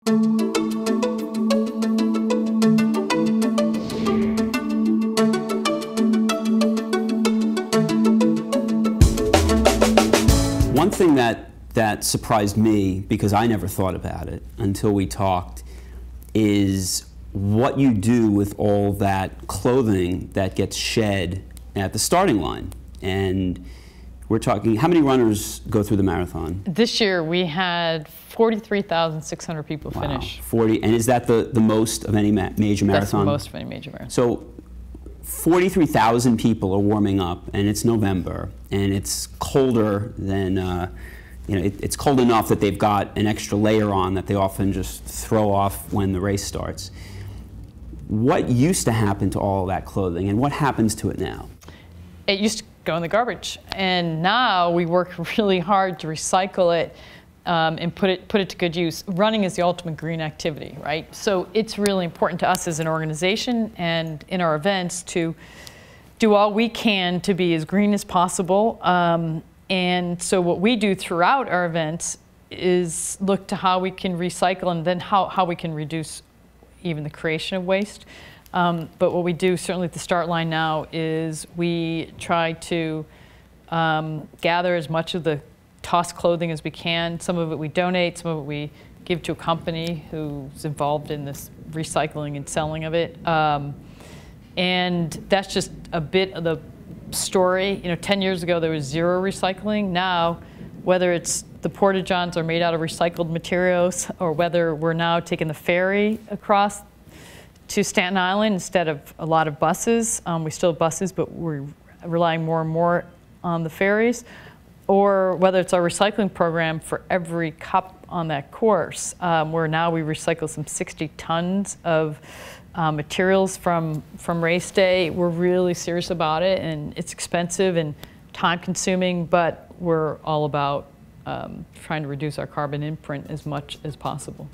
One thing that surprised me, because I never thought about it until we talked, is what you do with all that clothing that gets shed at the starting line. And we're talking, how many runners go through the marathon? This year we had 43,600 people finish. 40, and is that the most of any major marathon? That's the most of any major marathon. So 43,000 people are warming up, and it's November, and it's colder than, it's cold enough that they've got an extra layer on that they often just throw off when the race starts. What used to happen to all that clothing, and what happens to it now? It used to go in the garbage, and now we work really hard to recycle it and put it to good use. Running is the ultimate green activity, right? So it's really important to us as an organization and in our events to do all we can to be as green as possible. And so what we do throughout our events is look to how we can recycle and then how we can reduce even the creation of waste. But what we do certainly at the start line now is we try to gather as much of the tossed clothing as we can. Some of it we donate, some of it we give to a company who's involved in this recycling and selling of it. And that's just a bit of the story. 10 years ago there was zero recycling. Now, whether it's the porta-johns are made out of recycled materials or whether we're now taking the ferry across to Staten Island instead of a lot of buses. We still have buses, but we're relying more and more on the ferries. Or whether it's our recycling program for every cup on that course, where now we recycle some 60 tons of materials from race day. We're really serious about it, and it's expensive and time-consuming, but we're all about trying to reduce our carbon imprint as much as possible.